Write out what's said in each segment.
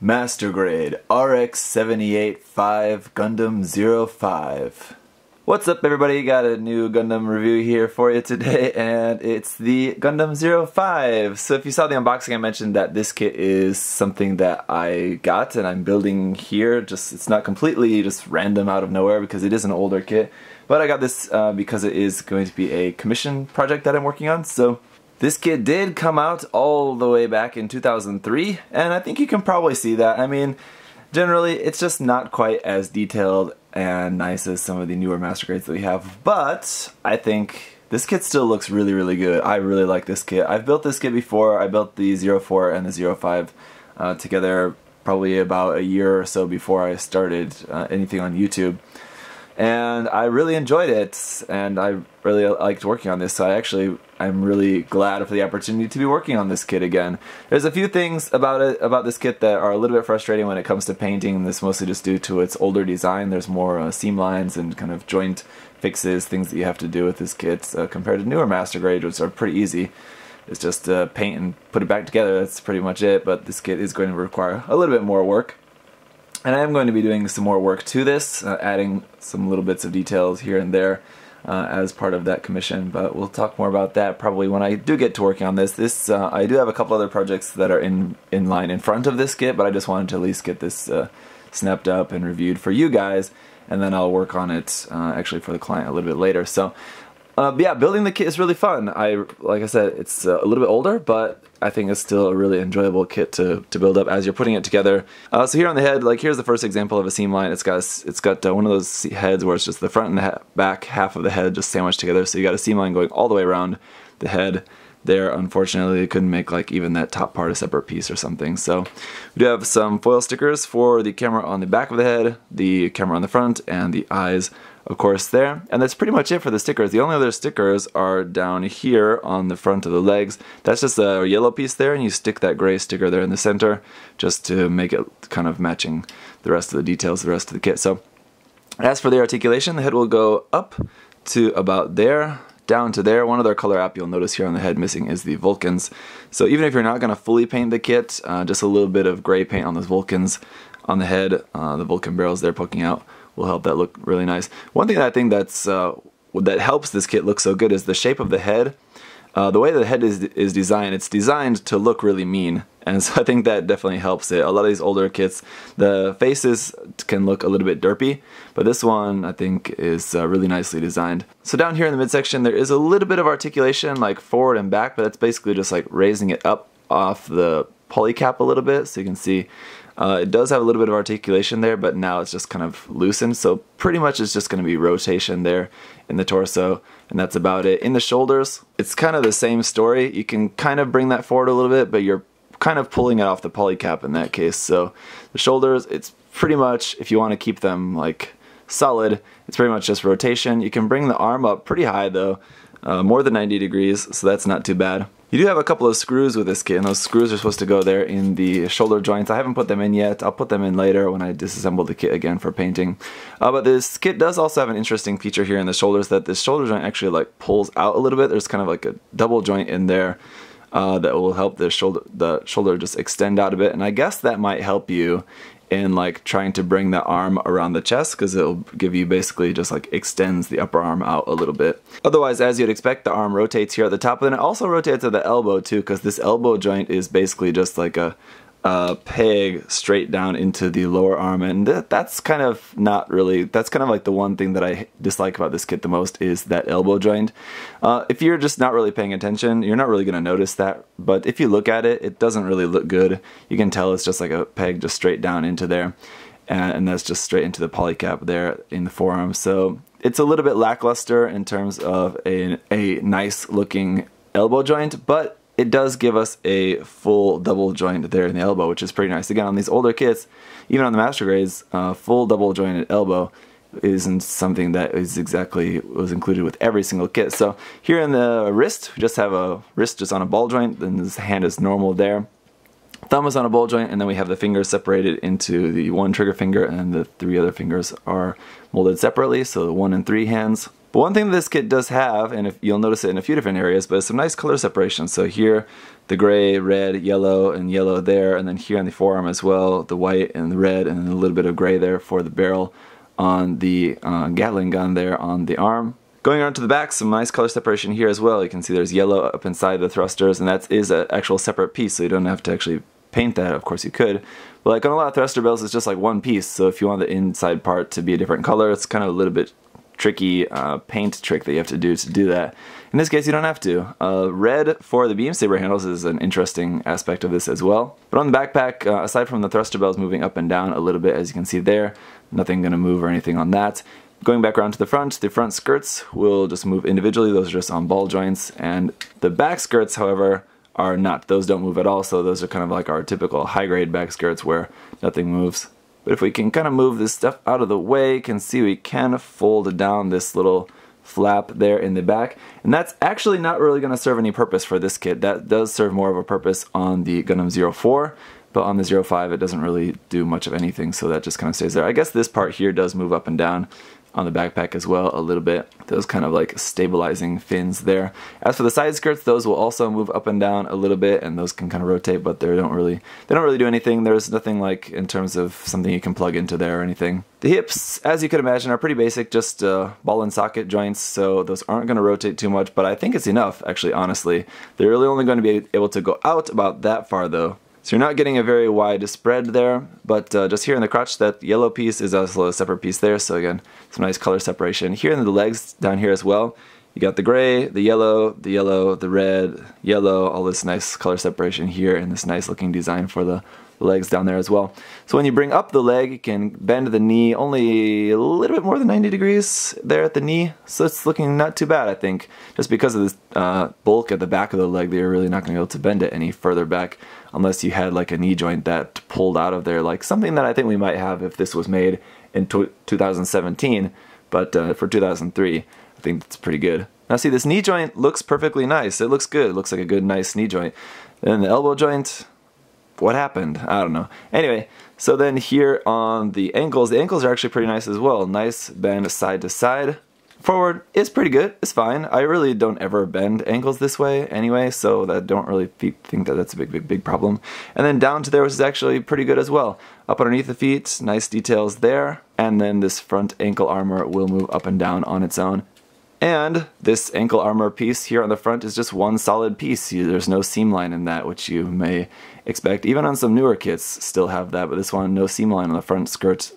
Master Grade RX-78-5 Gundam G05. What's up everybody, got a new Gundam review here for you today, and it's the Gundam G05. So if you saw the unboxing, I mentioned that this kit is something that I got and I'm building here. It's not completely just random out of nowhere because it is an older kit, but I got this because it is going to be a commission project that I'm working on. So this kit did come out all the way back in 2003, and I think you can probably see that. I mean, generally, it's just not quite as detailed and nice as some of the newer Master Grades that we have, but I think this kit still looks really, really good. I really like this kit. I've built this kit before. I built the G04 and the G05 together probably about a year or so before I started anything on YouTube. And I really enjoyed it, and I really liked working on this, so I'm really glad for the opportunity to be working on this kit again. There's a few things about this kit that are a little bit frustrating when it comes to painting. This mostly just due to its older design. There's more seam lines and kind of joint fixes, things that you have to do with this kit compared to newer Master Grade, which are pretty easy. It's just paint and put it back together, that's pretty much it, but this kit is going to require a little bit more work. And I am going to be doing some more work to this, adding some little bits of details here and there as part of that commission, but we'll talk more about that probably when I do get to working on this. I do have a couple other projects that are in line in front of this kit, but I just wanted to at least get this snapped up and reviewed for you guys, and then I'll work on it actually for the client a little bit later. So yeah, building the kit is really fun. Like I said, it's a little bit older, but I think it's still a really enjoyable kit to build up as you're putting it together. So here on the head, like here's the first example of a seam line. It's got one of those heads where it's just the front and the back half of the head just sandwiched together. So you got a seam line going all the way around the head. There, unfortunately, they couldn't make like even that top part a separate piece or something. So we do have some foil stickers for the camera on the back of the head, the camera on the front, and the eyes, of course, there. And that's pretty much it for the stickers. The only other stickers are down here on the front of the legs. That's just a yellow piece there, and you stick that gray sticker there in the center just to make it kind of matching the rest of the details, the rest of the kit. So as for the articulation, the head will go up to about there, down to there. One other color app you'll notice here on the head missing is the Vulcans. So even if you're not going to fully paint the kit, just a little bit of gray paint on those Vulcans on the head, the Vulcan barrels there poking out, will help that look really nice. One thing that I think that helps this kit look so good is the shape of the head. The way the head is designed, it's designed to look really mean, and so I think that definitely helps it. A lot of these older kits, the faces can look a little bit derpy, but this one I think is really nicely designed. So down here in the midsection there is a little bit of articulation like forward and back, but that's basically just like raising it up off the polycap a little bit, so you can see it does have a little bit of articulation there, but now it's just kind of loosened, so pretty much it's just going to be rotation there in the torso, and that's about it. In the shoulders, it's kind of the same story. You can kind of bring that forward a little bit, but you're kind of pulling it off the polycap in that case. So the shoulders, it's pretty much, if you want to keep them like solid, it's pretty much just rotation. You can bring the arm up pretty high though, more than 90 degrees, so that's not too bad. You do have a couple of screws with this kit, and those screws are supposed to go there in the shoulder joints. I haven't put them in yet. I'll put them in later when I disassemble the kit again for painting. But this kit does also have an interesting feature here in the shoulders, that this shoulder joint actually like pulls out a little bit. There's kind of like a double joint in there that will help the shoulder just extend out a bit, and I guess that might help you in like trying to bring the arm around the chest, because it'll give you basically just like extends the upper arm out a little bit. Otherwise, as you'd expect, the arm rotates here at the top, and then it also rotates at the elbow too, because this elbow joint is basically just like a peg straight down into the lower arm, and that's kind of not really, that's kind of like the one thing that I dislike about this kit the most, is that elbow joint. If you're just not really paying attention, you're not really going to notice that, but if you look at it, it doesn't really look good. You can tell it's just like a peg just straight down into there, and that's just straight into the polycap there in the forearm. So it's a little bit lackluster in terms of a nice looking elbow joint, but it does give us a full double joint there in the elbow, which is pretty nice. Again, on these older kits, even on the Master Grades, full double jointed elbow isn't something that was included with every single kit. So here in the wrist, we just have a wrist just on a ball joint, then this hand is normal there. Thumb is on a ball joint, and then we have the fingers separated into the one trigger finger, and then the three other fingers are molded separately, so the 1 and 3 hands. But one thing that this kit does have, and if you'll notice it in a few different areas, but it's some nice color separation. So here, the gray, red, yellow, and yellow there, and then here on the forearm as well, the white and the red, and a little bit of gray there for the barrel on the Gatling gun there on the arm. Going around to the back, some nice color separation here as well. You can see there's yellow up inside the thrusters, and that is an actual separate piece, so you don't have to actually paint that. Of course you could, but like on a lot of thruster bells, it's just like one piece, so if you want the inside part to be a different color, it's kind of a little bit tricky paint trick that you have to do that. In this case, you don't have to. Red for the beam saber handles is an interesting aspect of this as well. But on the backpack, aside from the thruster bells moving up and down a little bit, as you can see there, nothing going to move or anything on that. Going back around to the front skirts will just move individually. Those are just on ball joints, and the back skirts, however, are not. Those don't move at all, so those are kind of like our typical high-grade back skirts where nothing moves. But if we can kind of move this stuff out of the way, you can see we can fold down this little flap there in the back, and that's actually not really going to serve any purpose for this kit. That does serve more of a purpose on the Gundam 04, but on the 05 it doesn't really do much of anything, so that just kind of stays there. I guess this part here does move up and down on the backpack as well a little bit. Those kind of like stabilizing fins there. As for the side skirts, those will also move up and down a little bit, and those can kind of rotate, but they don't really do anything. There's nothing like in terms of something you can plug into there or anything. The hips, as you could imagine, are pretty basic, just ball and socket joints, so those aren't going to rotate too much, but I think it's enough, actually, honestly. They're really only going to be able to go out about that far though. So you're not getting a very wide spread there, but just here in the crotch, that yellow piece is also a separate piece there, so again, some nice color separation. Here in the legs, down here as well, you got the gray, the yellow, the red, yellow, all this nice color separation here, and this nice looking design for the legs down there as well. So when you bring up the leg, you can bend the knee only a little bit more than 90 degrees there at the knee, so it's looking not too bad, I think. Just because of this bulk at the back of the leg, you're really not going to be able to bend it any further back unless you had like a knee joint that pulled out of there, like something that I think we might have if this was made in 2017, but for 2003, I think that's pretty good. Now see, this knee joint looks perfectly nice. It looks good. It looks like a good, nice knee joint. And the elbow joint, what happened? I don't know. Anyway, so then here on the ankles are actually pretty nice as well. Nice bend side to side. Forward is pretty good. It's fine. I really don't ever bend ankles this way anyway, so I don't really think that that's a big problem. And then down to there, which is actually pretty good as well. Up underneath the feet, nice details there. And then this front ankle armor will move up and down on its own. And this ankle armor piece here on the front is just one solid piece. There's no seam line in that, which you may expect. Even on some newer kits still have that, but this one, no seam line on the front skirt,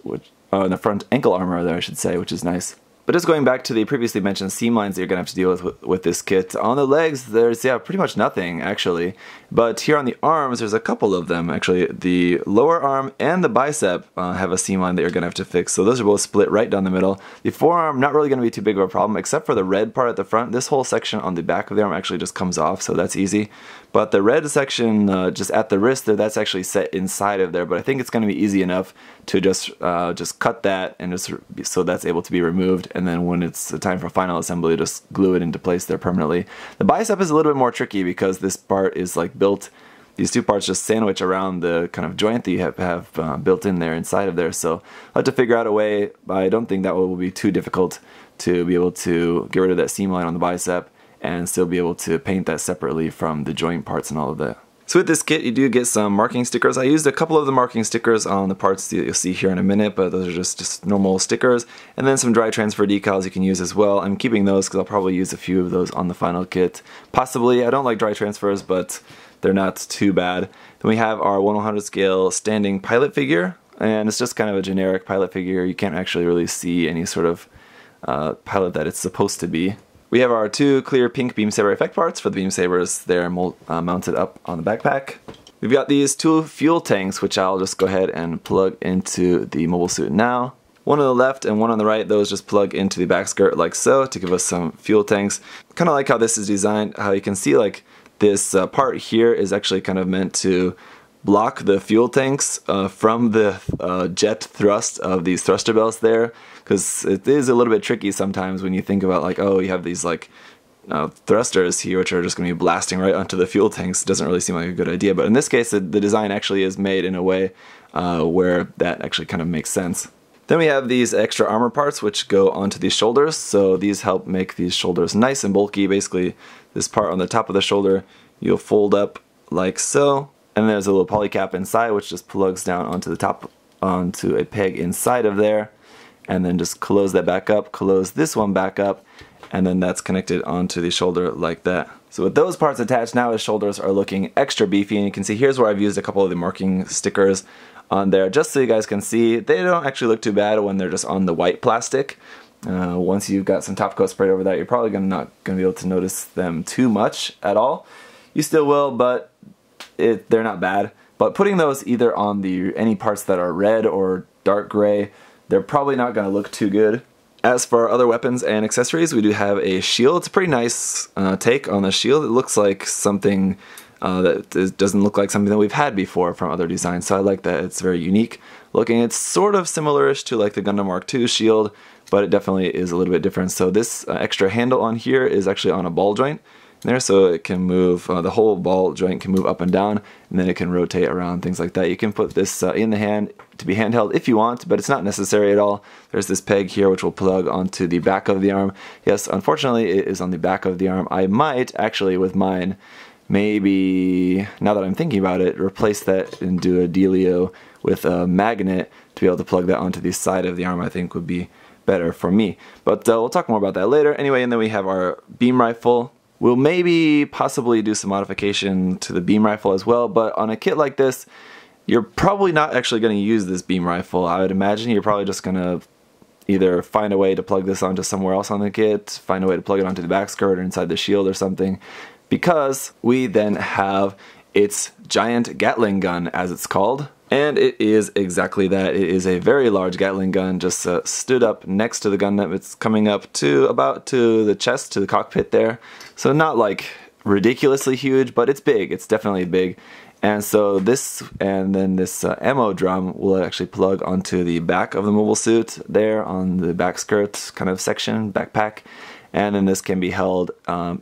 on the front ankle armor there, I should say, which is nice. But just going back to the previously mentioned seam lines that you're going to have to deal with this kit, on the legs there's, yeah, pretty much nothing actually. But here on the arms there's a couple of them actually. The lower arm and the bicep have a seam line that you're going to have to fix. So those are both split right down the middle. The forearm, not really going to be too big of a problem except for the red part at the front. This whole section on the back of the arm actually just comes off, so that's easy. But the red section just at the wrist there, that's actually set inside of there. But I think it's going to be easy enough to just cut that and just so that's able to be removed. And then when it's the time for final assembly, just glue it into place there permanently. The bicep is a little bit more tricky because this part is like built, these two parts just sandwich around the kind of joint that you have built in there inside of there. So I'll have to figure out a way, but I don't think that will be too difficult to be able to get rid of that seam line on the bicep and still be able to paint that separately from the joint parts and all of that. So with this kit, you do get some marking stickers. I used a couple of the marking stickers on the parts that you'll see here in a minute, but those are just normal stickers. And then some dry transfer decals you can use as well. I'm keeping those because I'll probably use a few of those on the final kit. Possibly. I don't like dry transfers, but they're not too bad. Then we have our 1/100 scale standing pilot figure, and it's just kind of a generic pilot figure. You can't actually really see any sort of pilot that it's supposed to be. We have our two clear pink beam saber effect parts for the beam sabers. They're mounted up on the backpack. We've got these two fuel tanks, which I'll just go ahead and plug into the mobile suit now. One on the left and one on the right, those just plug into the back skirt like so to give us some fuel tanks. Kind of like how this is designed, how you can see like this part here is actually kind of meant to block the fuel tanks from the jet thrust of these thruster belts there, because it is a little bit tricky sometimes when you think about like, oh, you have these like thrusters here which are just going to be blasting right onto the fuel tanks. It doesn't really seem like a good idea, but in this case the design actually is made in a way where that actually kind of makes sense. Then we have these extra armor parts which go onto these shoulders, so these help make these shoulders nice and bulky. Basically, this part on the top of the shoulder you'll fold up like so, and there's a little poly cap inside which just plugs down onto the top, onto a peg inside of there, and then just close that back up, close this one back up, and then that's connected onto the shoulder like that. So with those parts attached, now his shoulders are looking extra beefy, and you can see here's where I've used a couple of the marking stickers on there just so you guys can see. They don't actually look too bad when they're just on the white plastic. Once you've got some top coat sprayed over that, you're probably not going to be able to notice them too much at all. You still will, but they're not bad. But putting those either on any parts that are red or dark gray, they're probably not going to look too good. As for our other weapons and accessories, we do have a shield. It's a pretty nice take on the shield. It looks like something that doesn't look like something that we've had before from other designs, so I like that. It's very unique looking. It's sort of similar-ish to like the Gundam Mark II shield, but it definitely is a little bit different. So this extra handle on here is actually on a ball joint there, so it can move, the whole ball joint can move up and down, and then it can rotate around, things like that. You can put this in the hand to be handheld if you want, but it's not necessary at all. There's this peg here which will plug onto the back of the arm. Yes, unfortunately it is on the back of the arm. I might actually with mine, maybe, now that I'm thinking about it, replace that and do a dealio with a magnet to be able to plug that onto the side of the arm. I think would be better for me. But we'll talk more about that later. Anyway, and then we have our beam rifle. We'll maybe possibly do some modification to the beam rifle as well, but on a kit like this, you're probably not actually going to use this beam rifle. I would imagine you're probably just going to either find a way to plug this onto somewhere else on the kit, find a way to plug it onto the back skirt or inside the shield or something, because we then have its giant Gatling gun, as it's called. And it is exactly that. It is a very large Gatling gun, just stood up next to the Gundam. It's coming up to about to the chest, to the cockpit there. So not like ridiculously huge, but it's big. It's definitely big. And so this, and then this ammo drum will actually plug onto the back of the mobile suit there on the back skirt kind of section, backpack. And then this can be held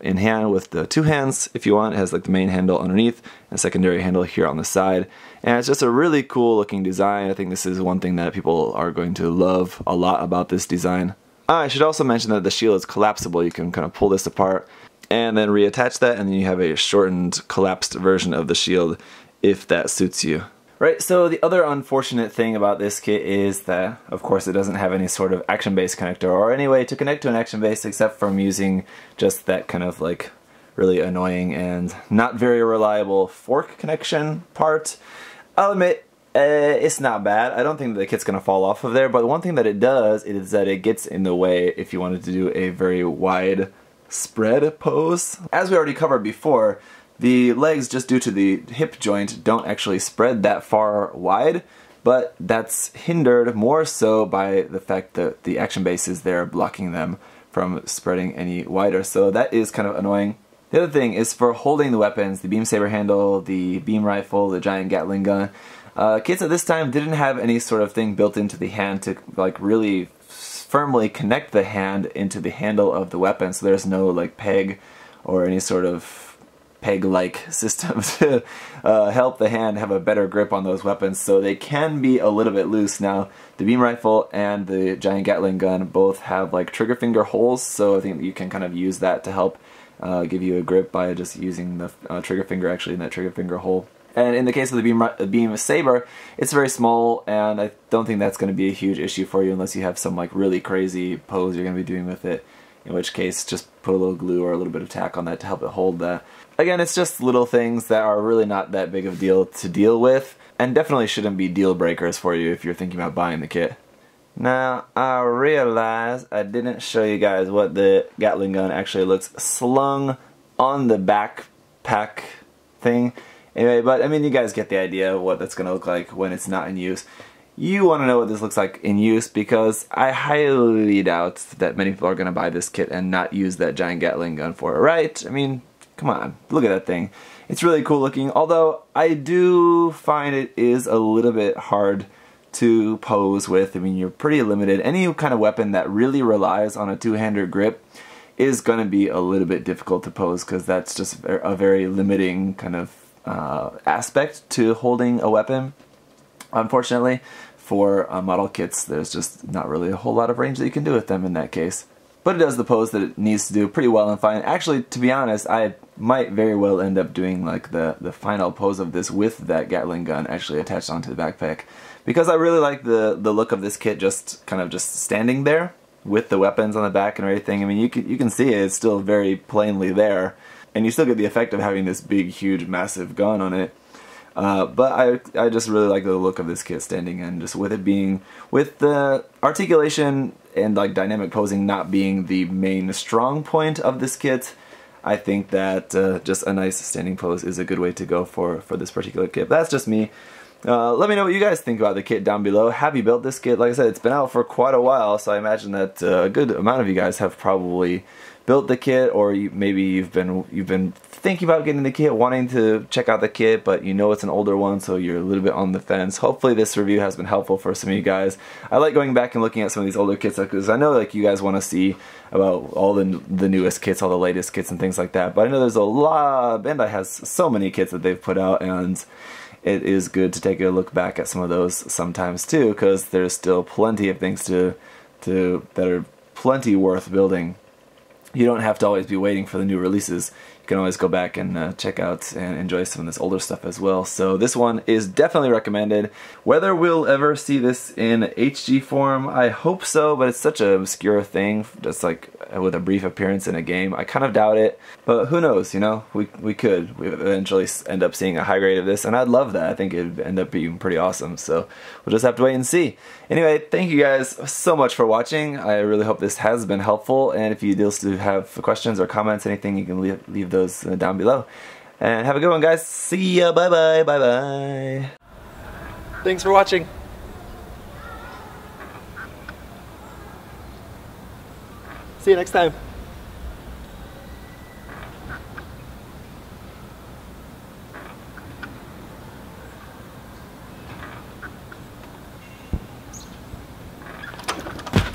in hand with the two hands if you want. It has like the main handle underneath and a secondary handle here on the side. And it's just a really cool looking design. I think this is one thing that people are going to love a lot about this design. I should also mention that the shield is collapsible. You can kind of pull this apart and then reattach that, and then you have a shortened, collapsed version of the shield if that suits you. Right, so the other unfortunate thing about this kit is that, of course, it doesn't have any sort of action base connector or any way to connect to an action base except from using just that kind of like really annoying and not very reliable fork connection part. I'll admit, it's not bad. I don't think that the kit's going to fall off of there, but one thing that it does is that it gets in the way if you wanted to do a very wide spread pose. As we already covered before, the legs, just due to the hip joint, don't actually spread that far wide, but that's hindered more so by the fact that the action base is there blocking them from spreading any wider, so that is kind of annoying. The other thing is for holding the weapons, the beam saber handle, the beam rifle, the giant Gatling gun. Kits at this time didn't have any sort of thing built into the hand to like really firmly connect the hand into the handle of the weapon, so there's no like peg or any sort of peg-like system to help the hand have a better grip on those weapons, so they can be a little bit loose. Now, the beam rifle and the giant Gatling gun both have like trigger finger holes, so I think you can kind of use that to help give you a grip by just using the trigger finger actually in that trigger finger hole. And in the case of the beam saber, it's very small, and I don't think that's going to be a huge issue for you unless you have some like really crazy pose you're going to be doing with it, in which case just put a little glue or a little bit of tack on that to help it hold that. Again, it's just little things that are really not that big of a deal to deal with, and definitely shouldn't be deal breakers for you if you're thinking about buying the kit. Now, I realize I didn't show you guys what the Gatling gun actually looks slung on the backpack thing. Anyway, but I mean, you guys get the idea of what that's going to look like when it's not in use. You want to know what this looks like in use because I highly doubt that many people are going to buy this kit and not use that giant Gatling gun for it, right? I mean, come on, look at that thing. It's really cool looking, although I do find it is a little bit hard to pose with. I mean, you're pretty limited. Any kind of weapon that really relies on a two-hander grip is going to be a little bit difficult to pose because that's just a very limiting kind of aspect to holding a weapon. Unfortunately, for model kits, there's just not really a whole lot of range that you can do with them in that case. But it does the pose that it needs to do pretty well and fine. Actually, to be honest, I might very well end up doing like the final pose of this with that Gatling gun actually attached onto the backpack, because I really like the look of this kit just kind of just standing there with the weapons on the back and everything. I mean, you can see it, it's still very plainly there, and you still get the effect of having this big, huge, massive gun on it. But I just really like the look of this kit standing in, just with it being, with the articulation and like dynamic posing not being the main strong point of this kit. I think that just a nice standing pose is a good way to go for this particular kit. But that's just me. Let me know what you guys think about the kit down below. Have you built this kit? Like I said, it's been out for quite a while, so I imagine that a good amount of you guys have probably built the kit, or maybe you've been thinking about getting the kit, wanting to check out the kit, but you know it's an older one, so you're a little bit on the fence. Hopefully this review has been helpful for some of you guys. I like going back and looking at some of these older kits because I know like you guys want to see about all the newest kits, all the latest kits and things like that. But I know there's a lot. Bandai has so many kits that they've put out, and it is good to take a look back at some of those sometimes too, because there's still plenty of things that are plenty worth building. You don't have to always be waiting for the new releases. You can always go back and check out and enjoy some of this older stuff as well. So this one is definitely recommended. Whether we'll ever see this in HG form, I hope so, but it's such an obscure thing, just like with a brief appearance in a game. I kind of doubt it, but who knows, you know? We could eventually end up seeing a high grade of this, and I'd love that. I think it'd end up being pretty awesome, so we'll just have to wait and see. Anyway, thank you guys so much for watching. I really hope this has been helpful, and if you still have questions or comments, anything, you can leave those down below. And have a good one, guys. See ya. Bye bye. Bye bye. Thanks for watching. See you next time.